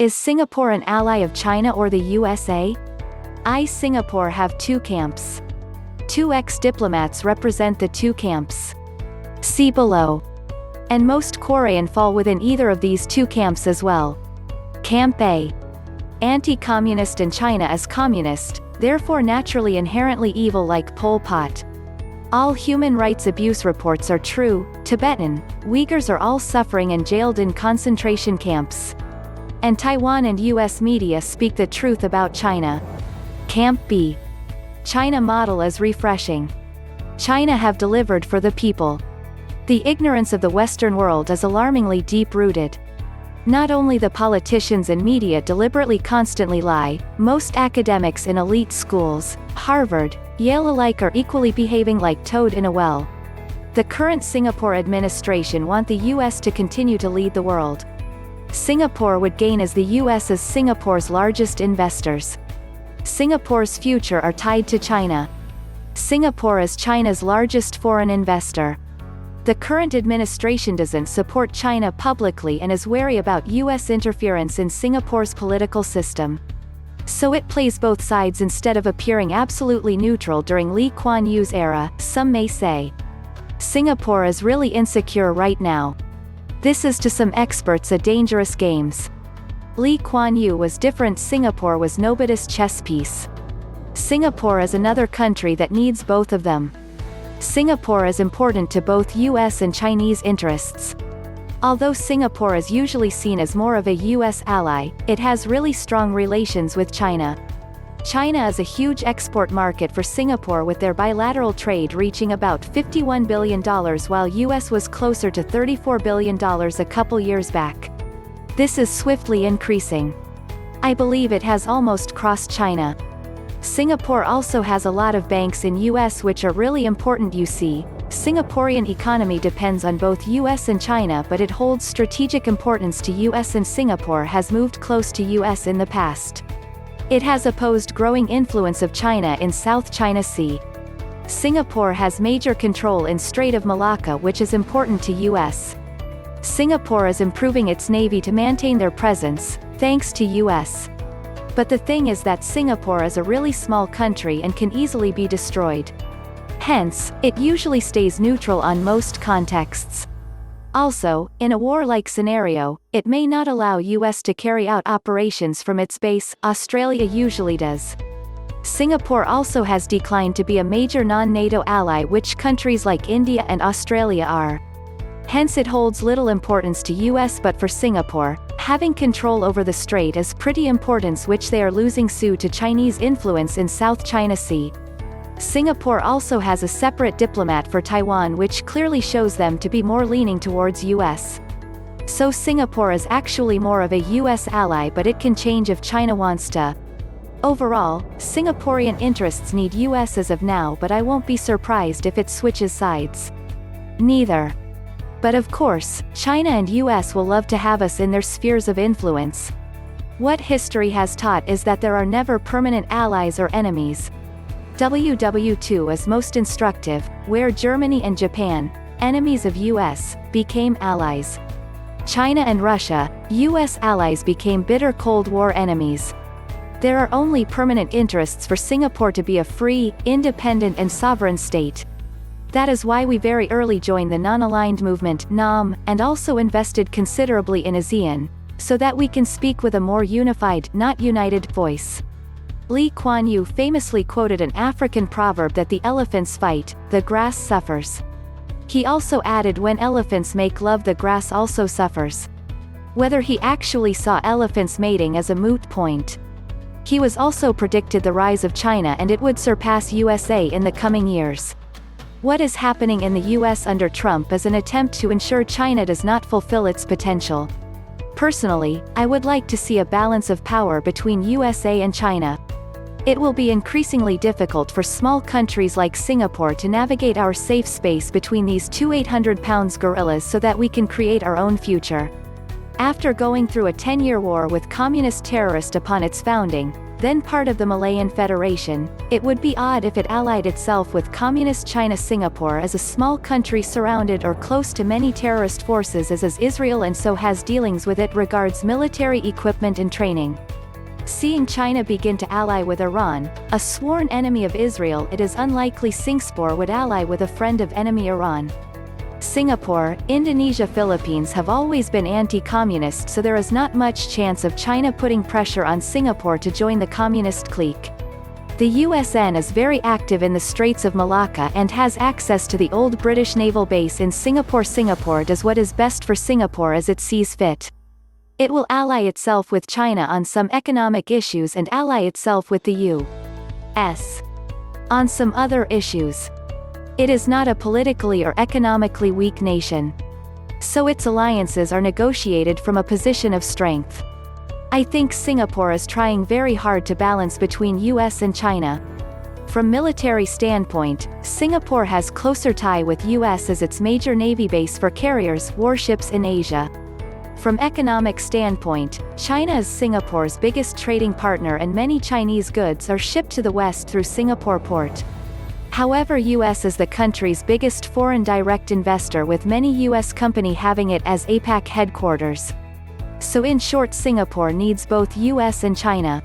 Is Singapore an ally of China or the USA? Singapore have two camps. Two ex-diplomats represent the two camps. See below. And most Korean fall within either of these two camps as well. Camp A. Anti-communist and China is communist, therefore naturally inherently evil like Pol Pot. All human rights abuse reports are true. Tibetan, Uyghurs are all suffering and jailed in concentration camps. And Taiwan and US media speak the truth about China. Camp B. China model is refreshing. China have delivered for the people. The ignorance of the Western world is alarmingly deep-rooted. Not only the politicians and media deliberately constantly lie, most academics in elite schools, Harvard, Yale alike are equally behaving like toad in a well. The current Singapore administration want the US to continue to lead the world. Singapore would gain as the US is Singapore's largest investors. Singapore's future are tied to China. Singapore is China's largest foreign investor. The current administration doesn't support China publicly and is wary about US interference in Singapore's political system. So it plays both sides instead of appearing absolutely neutral during Lee Kuan Yew's era, some may say. Singapore is really insecure right now. This is to some experts a dangerous games. Lee Kuan Yew was different. Singapore was nobody's chess piece. Singapore is another country that needs both of them. Singapore is important to both US and Chinese interests. Although Singapore is usually seen as more of a US ally, it has really strong relations with China. China is a huge export market for Singapore with their bilateral trade reaching about $51 billion while US was closer to $34 billion a couple years back. This is swiftly increasing. I believe it has almost crossed China. Singapore also has a lot of banks in US which are really important. You see, Singaporean economy depends on both US and China, but it holds strategic importance to US and Singapore has moved close to US in the past. It has opposed growing influence of China in South China Sea. Singapore has major control in Strait of Malacca which is important to US. Singapore is improving its navy to maintain their presence, thanks to US. But the thing is that Singapore is a really small country and can easily be destroyed. Hence, it usually stays neutral on most contexts. Also, in a war-like scenario, it may not allow US to carry out operations from its base. Australia usually does. Singapore also has declined to be a major non-NATO ally which countries like India and Australia are. Hence it holds little importance to US, but for Singapore, having control over the strait is pretty important which they are losing to Chinese influence in South China Sea. Singapore also has a separate diplomat for Taiwan which clearly shows them to be more leaning towards US. So Singapore is actually more of a US ally, but it can change if China wants to. Overall, Singaporean interests need US as of now, but I won't be surprised if it switches sides. Neither. But of course, China and US will love to have us in their spheres of influence. What history has taught is that there are never permanent allies or enemies. WW2 is most instructive, where Germany and Japan, enemies of US, became allies. China and Russia, US allies, became bitter Cold War enemies. There are only permanent interests for Singapore to be a free, independent and sovereign state. That is why we very early joined the Non-Aligned Movement (NAM), and also invested considerably in ASEAN, so that we can speak with a more unified, not united, voice. Lee Kuan Yew famously quoted an African proverb that the elephants fight, the grass suffers. He also added, when elephants make love the grass also suffers. Whether he actually saw elephants mating is a moot point. He was also predicted the rise of China and it would surpass USA in the coming years. What is happening in the US under Trump is an attempt to ensure China does not fulfill its potential. Personally, I would like to see a balance of power between USA and China. It will be increasingly difficult for small countries like Singapore to navigate our safe space between these two 800-pound gorillas so that we can create our own future. After going through a 10-year war with communist terrorists upon its founding, then part of the Malayan Federation, it would be odd if it allied itself with Communist China. Singapore is a small country surrounded or close to many terrorist forces, as is Israel, and so has dealings with it regards military equipment and training. Seeing China begin to ally with Iran, a sworn enemy of Israel, it is unlikely Singapore would ally with a friend of enemy Iran. Singapore, Indonesia, Philippines have always been anti-communist, so there is not much chance of China putting pressure on Singapore to join the communist clique. The USN is very active in the Straits of Malacca and has access to the old British naval base in Singapore. Singapore does what is best for Singapore as it sees fit. It will ally itself with China on some economic issues and ally itself with the U.S. on some other issues. It is not a politically or economically weak nation. So its alliances are negotiated from a position of strength. I think Singapore is trying very hard to balance between US and China. From military standpoint, Singapore has closer tie with US as its major navy base for carriers, warships in Asia. From economic standpoint, China is Singapore's biggest trading partner and many Chinese goods are shipped to the West through Singapore port. However, US is the country's biggest foreign direct investor, with many US company having it as APAC headquarters. So in short, Singapore needs both US and China.